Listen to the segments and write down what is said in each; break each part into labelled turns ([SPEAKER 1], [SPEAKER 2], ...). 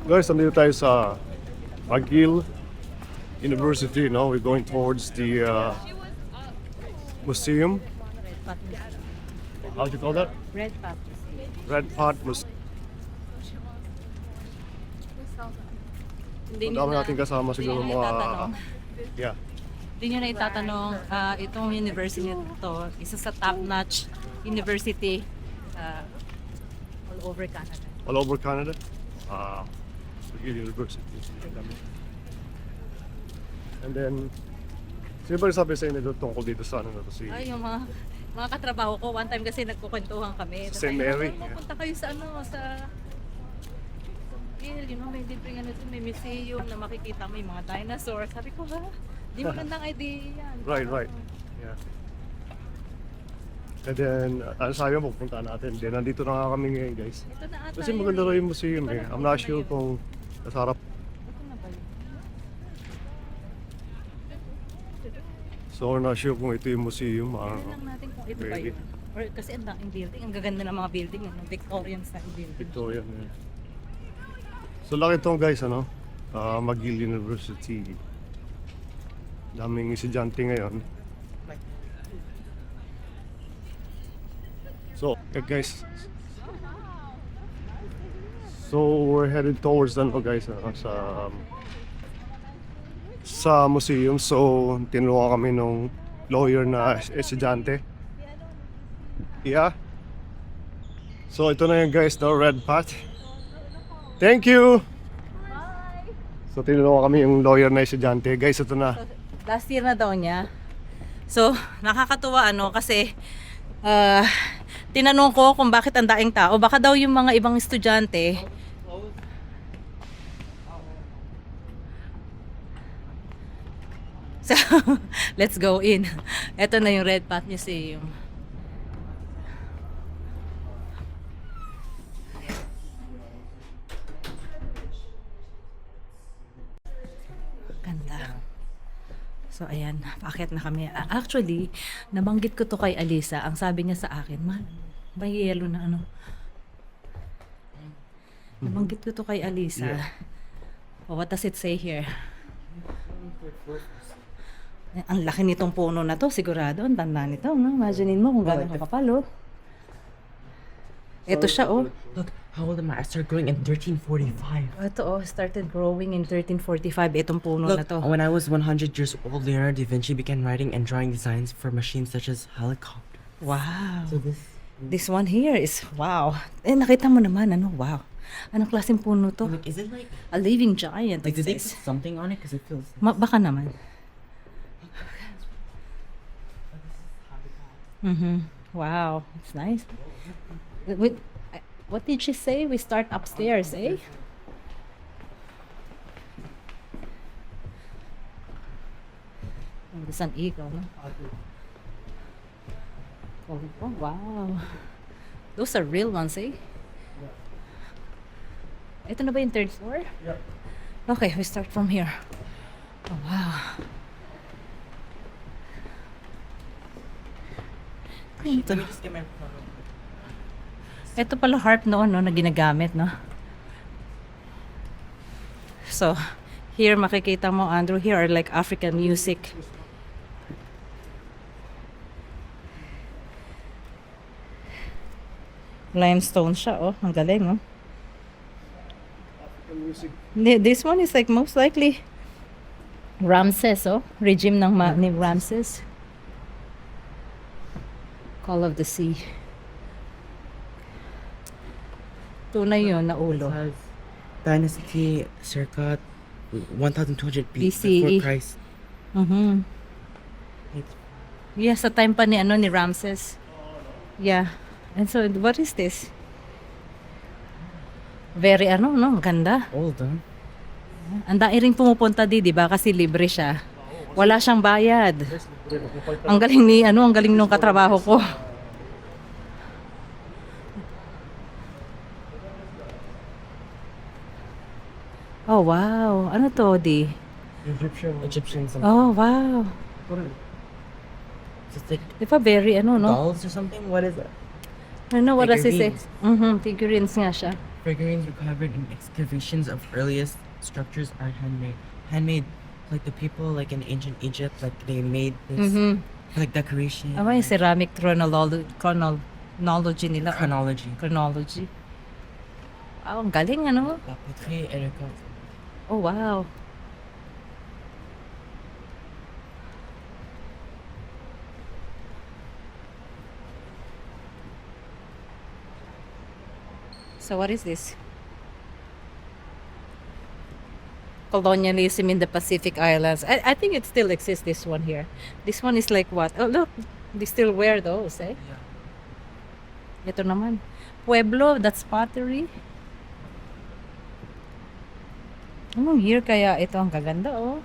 [SPEAKER 1] Guys, nandito tayo sa McGill University, no? We're going towards the museum. How do you call that?
[SPEAKER 2] Red Path.
[SPEAKER 1] Red Pot Museum.
[SPEAKER 2] Hindi
[SPEAKER 1] Ang
[SPEAKER 2] nyo
[SPEAKER 1] dami
[SPEAKER 2] na,
[SPEAKER 1] natin kasama siguro
[SPEAKER 2] hindi nyo na itatanong.
[SPEAKER 1] Yeah.
[SPEAKER 2] Hindi nyo na itatanong, itong university to, isa sa top-notch university all over Canada.
[SPEAKER 1] All over Canada. McGill University. And then, sino ba rin sabi sa inyo tungkol dito sa ano na to?
[SPEAKER 2] Ay, yung mga katrabaho ko, one time kasi nagkukwentuhan kami.
[SPEAKER 1] Sa St. Mary.
[SPEAKER 2] Pupunta kayo sa may libreng ano to, may museum na makikita mo yung mga dinosaurs. Sabi ko, di magandang idea yan.
[SPEAKER 1] Right. Yeah. And then, ano sabi mo, pupunta natin. Then, nandito na nga kami ngayon, guys.
[SPEAKER 2] Ito na ata
[SPEAKER 1] Kasi maganda rin yung museum eh. I'm not sure kung nasa harap.
[SPEAKER 2] Ito na ba yun?
[SPEAKER 1] So, we're not sure kung ito yung museum.
[SPEAKER 2] Tignan lang natin kung ito ba
[SPEAKER 1] Really?
[SPEAKER 2] yun. Or, kasi ang daking building, ang gaganda ng mga building, ano, Victorian style building.
[SPEAKER 1] Victorian. Yeah. So, laki ito guys, ano? McGill University. Daming estudyante ngayon. So, yeah, guys. So, we're headed towards ano guys, sa museum. So, tinulungan kami nung lawyer na estudyante. Yeah. So, ito na yung guys, no? Red Path. Thank you! So, tinulungan kami yung lawyer na estudyante. Guys, ito na.
[SPEAKER 2] Last year na daw niya. So, nakakatuwa kasi tinanong ko kung bakit ang daing tao. Baka daw yung mga ibang estudyante So, let's go in. Ito na yung Red Path Museum. Ganda. So, ayan. Paakyat na kami. Actually, nabanggit ko to kay Alisa. Ang sabi niya sa akin, may yellow na ano. Nabanggit ko to kay Alisa.
[SPEAKER 1] Yeah.
[SPEAKER 2] Oh, what does it say here? Ang laki nitong puno na to, sigurado. Ang tanda nito, no? Imagine mo kung gano'n kakapal, oh. Ito siya, oh.
[SPEAKER 3] Look, how old am I? I started growing in 1345.
[SPEAKER 2] Ito, oh. Started growing in 1345. Itong puno na
[SPEAKER 3] Look,
[SPEAKER 2] to.
[SPEAKER 3] when I was 100 years old, Leonardo da Vinci began writing and drawing designs for machines such as helicopters.
[SPEAKER 2] Wow.
[SPEAKER 3] So
[SPEAKER 2] This one here is, wow. Nakita mo naman, ano? Wow. Anong klaseng puno to?
[SPEAKER 3] like, is it like
[SPEAKER 2] A living giant,
[SPEAKER 3] did
[SPEAKER 2] it
[SPEAKER 3] they put
[SPEAKER 2] says.
[SPEAKER 3] something on it? Because it feels.
[SPEAKER 2] Baka naman. Wow, it's nice. What did she say? We start upstairs, eh? Oh, there's an eagle, no? Oh, wow. Those are real ones, eh? Ito na ba yung third floor?
[SPEAKER 1] Yep.
[SPEAKER 2] Okay, we start from here. Oh, wow.
[SPEAKER 3] Let me just get my phone.
[SPEAKER 2] Ito pala harp noon, no, na ginagamit, no? So, here makikita mo, Andrew, here are like African music. Limestone siya, oh. Ang galing, oh.
[SPEAKER 1] Music.
[SPEAKER 2] This one is like most likely Ramses, oh. Regime ng ni Ramses. Call of the Sea. Tunay yun na ulo.
[SPEAKER 3] It says Dynasty circa 1200
[SPEAKER 2] BCE.
[SPEAKER 3] before Christ.
[SPEAKER 2] Mhm. Yeah, sa time pa ni Ramses. Yeah. And so, what is this? Very no? Ganda.
[SPEAKER 3] Old, huh?
[SPEAKER 2] Ang dami ring pumupunta di ba? Kasi libre siya. Wala siyang bayad. Ang galing ang galing nung katrabaho ko. Oh, wow. Ano to, di?
[SPEAKER 3] Egyptian something.
[SPEAKER 2] Oh, wow.
[SPEAKER 3] It's like
[SPEAKER 2] Di ba very no?
[SPEAKER 3] dolls or something? What is it?
[SPEAKER 2] I don't know what does it say?
[SPEAKER 3] Figurines.
[SPEAKER 2] Figurines nga siya.
[SPEAKER 3] Figurines recovered in excavations of earliest structures are handmade. Handmade, like the people like in ancient Egypt, like they made this
[SPEAKER 2] Mhm.
[SPEAKER 3] like decoration.
[SPEAKER 2] Ano yung ceramic chronology nila?
[SPEAKER 3] Chronology.
[SPEAKER 2] Chronology. Ang galing ano?
[SPEAKER 3] La poterie et le corps.
[SPEAKER 2] Oh, wow. So what is this? Colonialism in the Pacific Islands. I think it still exists, this one here. This one is like what? Oh, look. They still wear those, eh?
[SPEAKER 3] Yeah.
[SPEAKER 2] Ito naman. Pueblo, that's pottery. Anong year kaya ito? Ang gaganda, oh.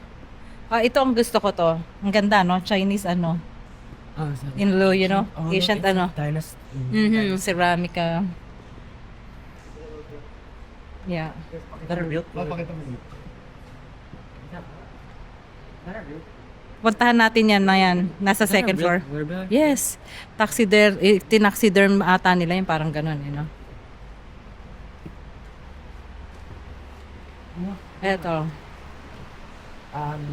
[SPEAKER 2] Ah, ito ang gusto ko to. Ang ganda, no? Chinese, ano?
[SPEAKER 3] Oh, so
[SPEAKER 2] In lieu, you know?
[SPEAKER 3] look,
[SPEAKER 2] Ancient,
[SPEAKER 3] it's
[SPEAKER 2] ano?
[SPEAKER 3] like dynasty.
[SPEAKER 2] Mm-hmm. Ceramica. Yeah.
[SPEAKER 3] Is that a real? Is that a real?
[SPEAKER 2] Puntahan natin yan na yan. Nasa
[SPEAKER 3] Is that a
[SPEAKER 2] second
[SPEAKER 3] real
[SPEAKER 2] floor.
[SPEAKER 3] color bag?
[SPEAKER 2] Yes. Tinaxiderm ata nila yung parang ganun, you know? Eto.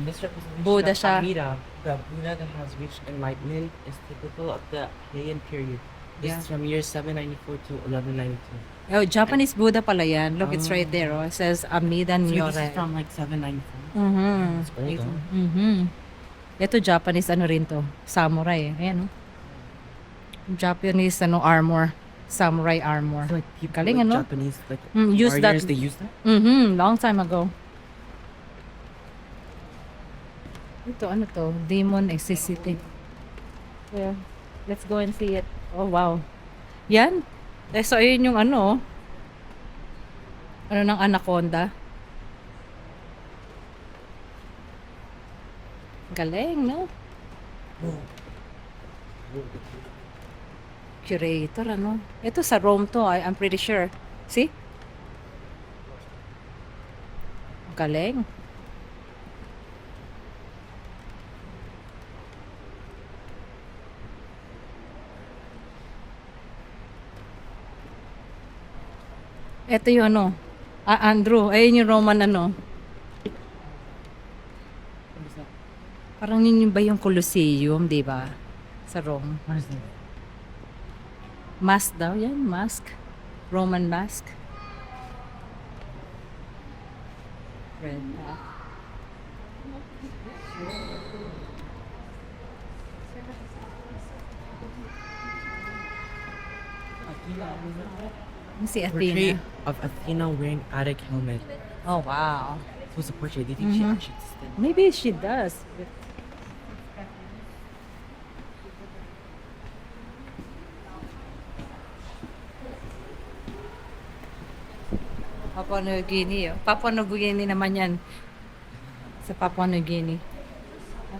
[SPEAKER 3] This representation
[SPEAKER 2] Buddha
[SPEAKER 3] of
[SPEAKER 2] siya.
[SPEAKER 3] Amida, the Buddha that has reached enlightenment, is typical of the Heian period. This
[SPEAKER 2] Yeah.
[SPEAKER 3] is from year 794 to 1192.
[SPEAKER 2] Oh, Japanese Buddha pala yan. Look, it's right
[SPEAKER 3] Oh.
[SPEAKER 2] there. Oh. It says Amida
[SPEAKER 3] So this
[SPEAKER 2] Nyore.
[SPEAKER 3] is from like 794.
[SPEAKER 2] Mhm.
[SPEAKER 3] It's old, huh?
[SPEAKER 2] Mhm. Ito Japanese ano rin to. Samurai. Ayan, oh. Japanese ano armor. Samurai armor.
[SPEAKER 3] So like people
[SPEAKER 2] Galing,
[SPEAKER 3] like
[SPEAKER 2] ano?
[SPEAKER 3] Japanese like
[SPEAKER 2] Use that.
[SPEAKER 3] warriors, they use that?
[SPEAKER 2] Mhm. Long time ago. Ito ano to? Demon Exorcity. Yeah. Let's go and see it. Oh, wow. Yan. Eh, so, ayun yung ano. Ano ng anaconda. Galing, no? Curator, ano? Ito sa Rome to, I'm pretty sure. See? Galing. Ito yung ano. Ah, Andrew. Ayun yung Roman ano. Parang yun ba yung Colosseum, di ba? Sa Rome.
[SPEAKER 3] What is that?
[SPEAKER 2] Mask daw yan, mask. Roman mask. Red hat. Si
[SPEAKER 3] Portrait
[SPEAKER 2] Athena.
[SPEAKER 3] of Athena wearing Attic helmet.
[SPEAKER 2] Oh, wow.
[SPEAKER 3] So it's a portrait. Do you think she
[SPEAKER 2] Mhm.
[SPEAKER 3] actually existed?
[SPEAKER 2] Maybe she does. Papua New Guinea. Oh. Papua New Guinea naman yan. Sa Papua New Guinea.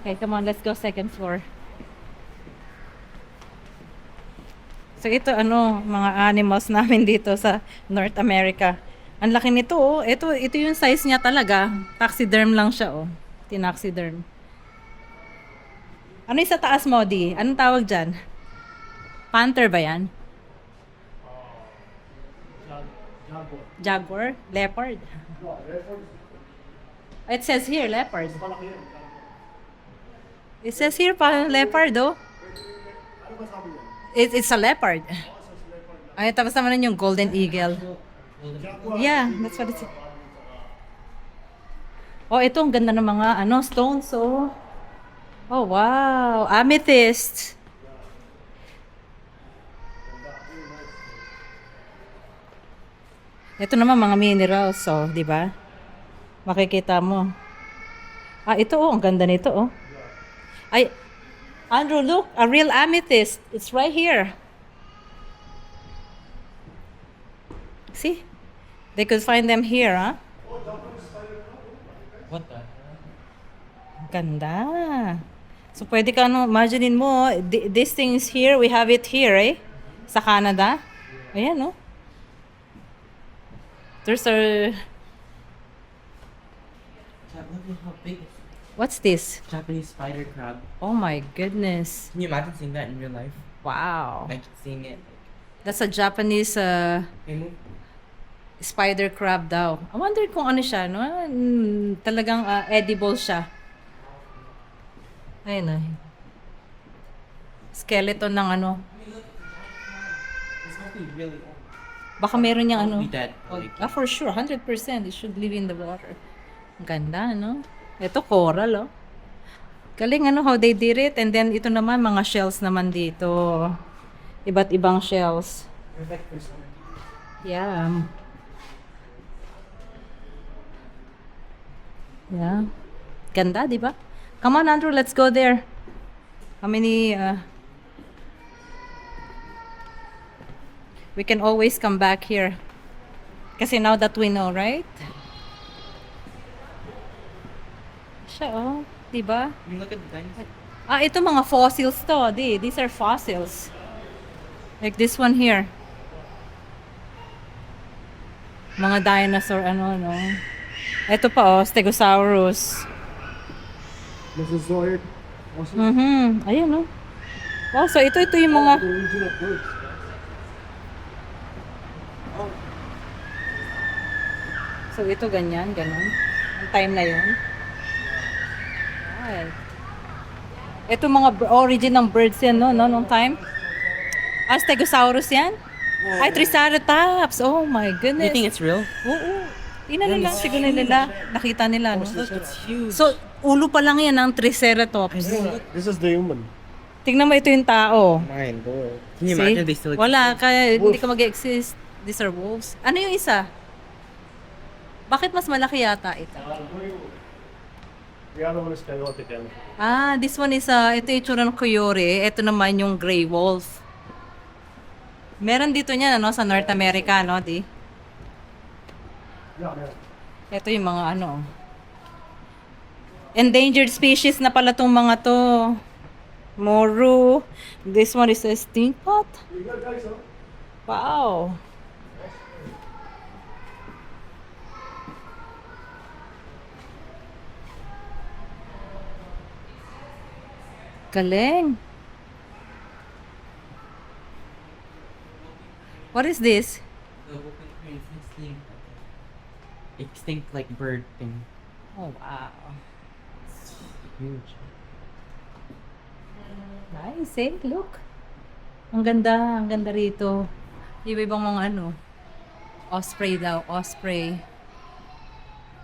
[SPEAKER 2] Okay, come on. Let's go second floor. So ito ano, mga animals namin dito sa North America. Ang laki nito oh. Ito yung size niya talaga. Taxiderm lang siya oh. Tinaxiderm. Ano yung sa taas mo, Di? Anong tawag dyan? Panther ba yan? Jaguar? Leopard? It says here, leopard. It says here pa leopard oh. It's a leopard. Ay, tapos naman yung golden eagle. Yeah, that's what it's. Oh, ito ang ganda ng mga ano stones oh. Oh, wow. Amethyst. Ito naman mga minerals, so, di ba? Makikita mo. Ah, ito oh, ang ganda nito oh. Ay, Andrew, look, a real amethyst. It's right here. See? They could find them here, huh?
[SPEAKER 3] What the?
[SPEAKER 2] Ganda. So, pwede ka, ano, imaginein mo, this thing is here, we have it here, eh? Sa Canada. Ayan, no? There's a,
[SPEAKER 3] Look at how big it is.
[SPEAKER 2] what's this?
[SPEAKER 3] Japanese spider crab.
[SPEAKER 2] Oh my goodness.
[SPEAKER 3] Can you imagine seeing that in real life?
[SPEAKER 2] Wow.
[SPEAKER 3] Like seeing it.
[SPEAKER 2] That's a Japanese,
[SPEAKER 3] Hey, move.
[SPEAKER 2] Spider crab daw. I wonder kung ano siya, no? Talagang edible siya. Ayun na. Skeleton ng ano.
[SPEAKER 3] It's probably really old.
[SPEAKER 2] Baka meron niyang ano.
[SPEAKER 3] Be dead. Like,
[SPEAKER 2] For sure, 100%. It should live in the water. Ang ganda, no? Ito, coral, oh. Galing, ano, how they did it. And then, ito naman, mga shells naman dito. Iba't ibang shells. Yeah. Yeah. Ganda, di ba? Come on, Andrew, let's go there. How many, we can always come back here. Kasi now that we know, right? Siya, oh. Di ba?
[SPEAKER 3] you look at the dinosaur.
[SPEAKER 2] Ito mga fossils to. These are fossils. Like this one here. Mga dinosaur, ano, no? Ito pa, oh, Stegosaurus.
[SPEAKER 1] Mesozoic. Also,
[SPEAKER 2] Ayun, no? Wow, so ito yung mga...
[SPEAKER 1] the original birds.
[SPEAKER 2] So ito ganyan, ganun. Ang time na yun. Right. Ito mga origin ng birds yan, no? Nung time. Stegosaurus yan? Ay, Triceratops. Oh my
[SPEAKER 3] Do you
[SPEAKER 2] goodness.
[SPEAKER 3] think it's real?
[SPEAKER 2] Oo. Tingnan nila, siguro nila. Nakita nila, no?
[SPEAKER 3] Look, it's huge.
[SPEAKER 2] So, ulo pa lang yan ng Triceratops.
[SPEAKER 1] This is the human.
[SPEAKER 2] Tingnan mo, ito yung tao.
[SPEAKER 3] Mine, boy. Can you
[SPEAKER 2] See?
[SPEAKER 3] imagine they still exist?
[SPEAKER 2] Wala, kaya hindi ka mag-exist. These are wolves. Ano yung isa? Bakit mas malaki yata ito?
[SPEAKER 1] The other one is chaotic.
[SPEAKER 2] This one is, ito yung itsura ng coyote. Ito naman yung gray wolf. Meron dito niyan, ano, sa North America, no, di? Ito yung mga ano. Endangered species na pala tong mga to. Moru. This one is a stinkpot. Wow. Galing. What is this?
[SPEAKER 3] The open crane extinct. Extinct like bird thing.
[SPEAKER 2] Oh, wow.
[SPEAKER 3] Huge.
[SPEAKER 2] Nice, eh. Look. Ang ganda rito. Iba-ibang mga ano. Osprey daw, osprey.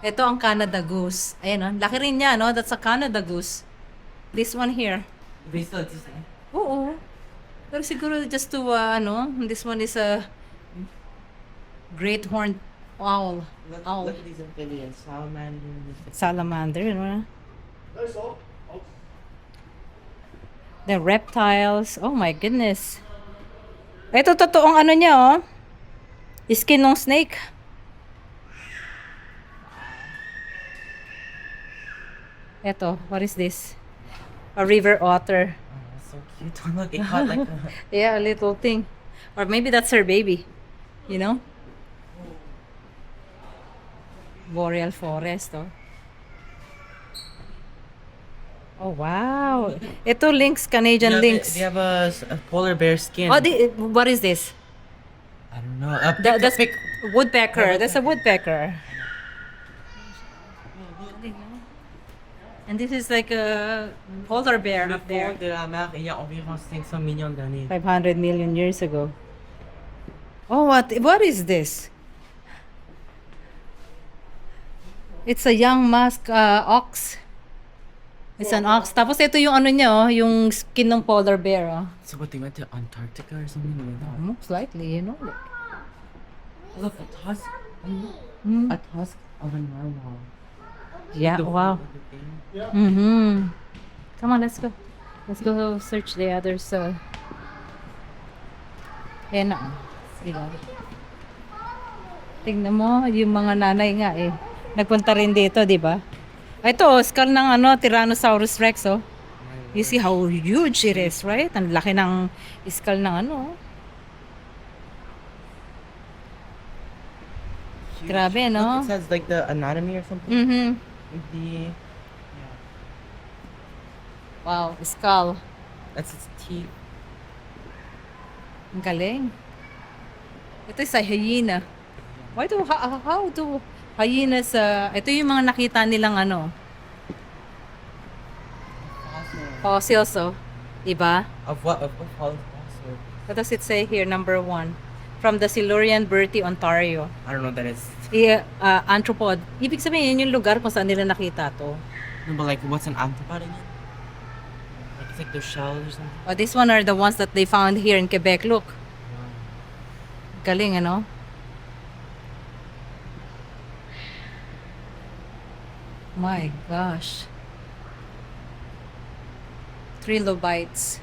[SPEAKER 2] Ito ang Canada goose. Ayan, oh. Laki rin niya, no? That's a Canada goose. This one here.
[SPEAKER 3] They still exist. Eh?
[SPEAKER 2] Oo. Pero siguro just to, this one is a great horned owl. Owl.
[SPEAKER 3] Look at these amphibians. Salamander.
[SPEAKER 2] Salamander, ano? The reptiles. Oh my goodness. Ito totoong ano niya, oh. Skin ng snake. Ito, what is this? A river otter.
[SPEAKER 3] Oh, that's so cute. Look, it caught like a...
[SPEAKER 2] Yeah, a little thing. Or maybe that's her baby. You know? Boreal forest, oh. Oh, wow. Ito lynx, Canadian lynx.
[SPEAKER 3] They have a polar bear skin.
[SPEAKER 2] Oh, what is this?
[SPEAKER 3] I don't know.
[SPEAKER 2] That's woodpecker. That's a woodpecker. And this is like a polar bear up there.
[SPEAKER 3] De la mer, il y a environ 500 millions d'années.
[SPEAKER 2] 500 million years ago. Oh, what is this? It's a young musk ox. It's an ox. Tapos ito yung ano niya, oh, yung skin ng polar bear, oh.
[SPEAKER 3] So what, they went to Antarctica or something like that?
[SPEAKER 2] Most likely, you know.
[SPEAKER 3] Look, a tusk. A tusk of a narwhal.
[SPEAKER 2] Yeah,
[SPEAKER 3] The
[SPEAKER 2] wow.
[SPEAKER 3] whole other thing.
[SPEAKER 2] Mm-hmm. Come on, let's go. Let's go search the others. Ayan na. Diba? Tingnan mo, yung mga nanay nga eh. Nagpunta rin dito, di ba? Ito, skull ng Tyrannosaurus Rex, oh. You see how huge it is, right? Ang laki ng skull ng ano.
[SPEAKER 3] Huge.
[SPEAKER 2] Grabe, no?
[SPEAKER 3] Look, it says like the anatomy or something.
[SPEAKER 2] Mm-hmm.
[SPEAKER 3] The
[SPEAKER 2] Wow, skull.
[SPEAKER 3] that's its teeth.
[SPEAKER 2] Ang galing. Ito is a hyena. How do hyenas, ito yung mga nakita nilang ano, fossils, oh. Diba?
[SPEAKER 3] Of what? Of what fossil?
[SPEAKER 2] What does it say here? Number 1. From the Silurian Bertie, Ontario.
[SPEAKER 3] I don't know what that is.
[SPEAKER 2] Anthropod. Ibig sabihin, yun yung lugar kung saan nila nakita to.
[SPEAKER 3] No, but like, what's an arthropod again? Like, it's like their shells or something.
[SPEAKER 2] Oh, this one are the ones that they found here in Quebec. Look. Galing, ano? My gosh. Trilobites.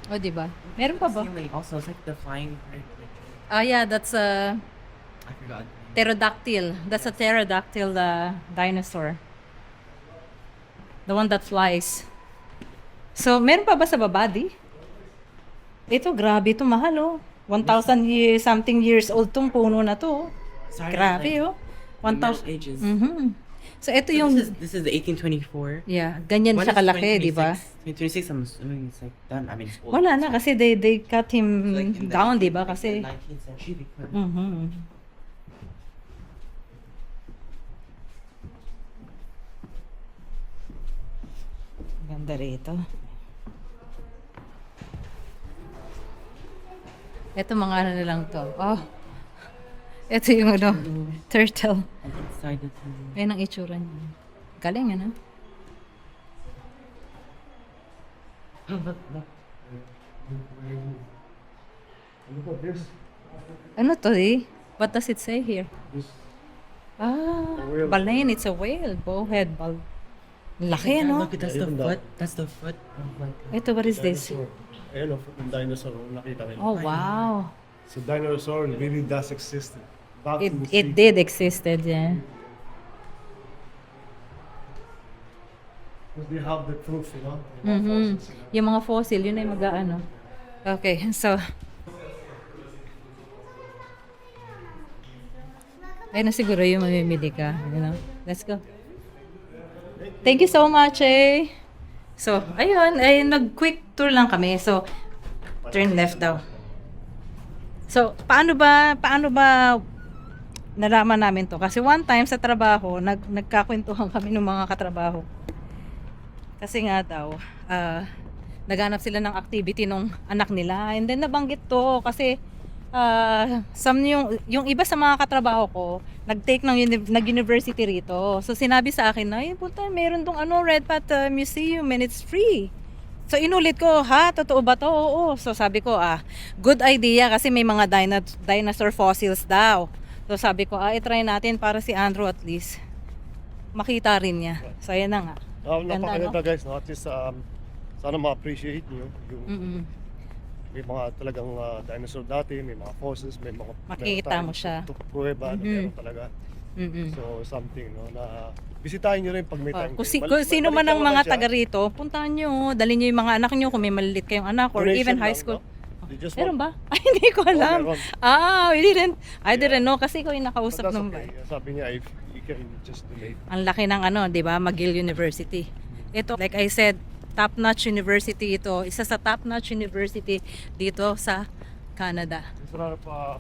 [SPEAKER 2] Oh, diba? Meron pa ba?
[SPEAKER 3] Like, also, it's like the flying bird.
[SPEAKER 2] Ah, yeah, that's a
[SPEAKER 3] I forgot.
[SPEAKER 2] pterodactyl. That's a pterodactyl dinosaur. The one that flies. So, meron pa ba sa baba, di? Ito, grabe ito, mahal, oh. 1,000 years, something years old tong puno na to. Oh.
[SPEAKER 3] Sorry,
[SPEAKER 2] Grabe,
[SPEAKER 3] like,
[SPEAKER 2] oh.
[SPEAKER 3] the Middle
[SPEAKER 2] 1,000.
[SPEAKER 3] Ages.
[SPEAKER 2] So, ito
[SPEAKER 3] So
[SPEAKER 2] yung,
[SPEAKER 3] this is the 1824.
[SPEAKER 2] yeah, ganyan
[SPEAKER 3] When
[SPEAKER 2] siya
[SPEAKER 3] is
[SPEAKER 2] kalaki, di ba?
[SPEAKER 3] 2026, I'm assuming it's like done. I mean, it's old.
[SPEAKER 2] Wala na, kasi they cut him
[SPEAKER 3] So, like, in the
[SPEAKER 2] down, di ba?
[SPEAKER 3] 19th,
[SPEAKER 2] Kasi,
[SPEAKER 3] 19th century, they put
[SPEAKER 2] ganda rito. Ito mga ano na lang to. Oh. Ito yung ano, turtle.
[SPEAKER 3] inside the tomb.
[SPEAKER 2] Ayan ang itsura niya. Galing, ano?
[SPEAKER 1] Look at this.
[SPEAKER 2] Ano to eh? What does it say here?
[SPEAKER 1] This
[SPEAKER 2] Ah,
[SPEAKER 1] A whale.
[SPEAKER 2] baleine. It's a whale. Bowhead. Laki,
[SPEAKER 3] Yeah,
[SPEAKER 2] ano?
[SPEAKER 3] look, that's the
[SPEAKER 1] Ayun daw.
[SPEAKER 3] foot. That's the foot of like.
[SPEAKER 2] Ito, what is this?
[SPEAKER 1] dinosaur. Ayun, yung dinosaur, nakita rin.
[SPEAKER 2] Oh, wow.
[SPEAKER 1] So dinosaur really does exist. Back
[SPEAKER 2] It,
[SPEAKER 1] in the
[SPEAKER 2] it
[SPEAKER 1] sea.
[SPEAKER 2] did existed, yeah.
[SPEAKER 1] Because they have the proof, you know?
[SPEAKER 2] Mhm. Yung mga fossil, yun ay mag-ano. Okay, so... Ay na siguro yung mamimili ka, you know? Let's go. Thank you so much, eh. So, ayun, ay nag-quick tour lang kami. So, turn left daw. So, paano ba nalaman namin to? Kasi one time sa trabaho, nagkakwentuhan kami ng mga katrabaho. Kasi nga daw, naghanap sila ng activity nung anak nila. And then nabanggit to kasi yung iba sa mga katrabaho ko, nag-take nag-university rito. So sinabi sa akin na, punta, meron tong Redpath Museum and it's free. So inulit ko, ha? Totoo ba to? Oo. So sabi ko, good idea kasi may mga dinosaur fossils daw. So sabi ko, i-try natin para si Andrew at least makita rin niya. So ayan na nga. Ganda,
[SPEAKER 1] Napakaganda
[SPEAKER 2] no?
[SPEAKER 1] guys, no? At least, sana ma-appreciate nyo yung
[SPEAKER 2] Mm-mm.
[SPEAKER 1] may mga talagang dinosaur dati, may mga fossils, may mga
[SPEAKER 2] Makikita mo siya.
[SPEAKER 1] Pruweba na
[SPEAKER 2] Mhm.
[SPEAKER 1] meron talaga.
[SPEAKER 2] Mm-mm.
[SPEAKER 1] So something, no, na bisitahin nyo rin pag may time.
[SPEAKER 2] Kung,
[SPEAKER 1] kayo.
[SPEAKER 2] kung sino man ang
[SPEAKER 1] Balik
[SPEAKER 2] mga
[SPEAKER 1] naman siya.
[SPEAKER 2] taga rito, puntahan nyo, dalhin nyo yung mga anak nyo kung may malilit kayong anak or
[SPEAKER 1] Donation
[SPEAKER 2] even high
[SPEAKER 1] lang,
[SPEAKER 2] school.
[SPEAKER 1] no? They just
[SPEAKER 2] Meron
[SPEAKER 1] want-
[SPEAKER 2] ba? Ay, hindi ko alam.
[SPEAKER 1] meron.
[SPEAKER 2] I didn't know kasi ko yung
[SPEAKER 1] But
[SPEAKER 2] nakausap
[SPEAKER 1] that's
[SPEAKER 2] ng
[SPEAKER 1] okay. Sabi niya, if you can just donate.
[SPEAKER 2] Ang laki ng di ba, McGill University. Ito, like I said, top-notch university ito. Isa sa top-notch university dito sa Canada.
[SPEAKER 1] Isa pa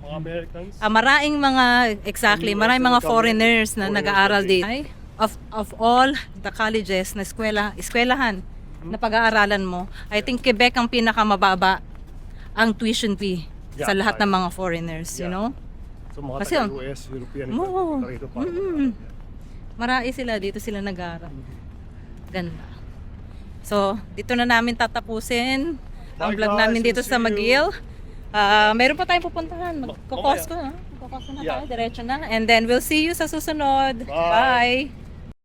[SPEAKER 1] mga Americans.
[SPEAKER 2] Maraming mga, exactly,
[SPEAKER 1] US
[SPEAKER 2] maraming mga
[SPEAKER 1] kami,
[SPEAKER 2] foreigners na
[SPEAKER 1] foreigners
[SPEAKER 2] nag-aaral
[SPEAKER 1] na
[SPEAKER 2] dito. Ay, of all the colleges na eskwelahan na pag-aaralan mo, I think Quebec ang pinakamababa ang tuition fee sa
[SPEAKER 1] Yeah,
[SPEAKER 2] lahat ng mga foreigners, you
[SPEAKER 1] Yeah.
[SPEAKER 2] know?
[SPEAKER 1] So mga
[SPEAKER 2] Kasi,
[SPEAKER 1] taga-US, European,
[SPEAKER 2] Oo.
[SPEAKER 1] rito para
[SPEAKER 2] Marami sila dito sila nag-aaral. Ganda. So, dito na namin tatapusin ang
[SPEAKER 1] Bye,
[SPEAKER 2] vlog
[SPEAKER 1] guys,
[SPEAKER 2] namin dito
[SPEAKER 1] and
[SPEAKER 2] sa
[SPEAKER 1] see you.
[SPEAKER 2] McGill. Meron pa tayong pupuntahan. Magkokos ko na. Magkokos na
[SPEAKER 1] Yeah.
[SPEAKER 2] tayo. Diretso na. And then we'll see you sa susunod.
[SPEAKER 1] Bye.
[SPEAKER 2] Bye.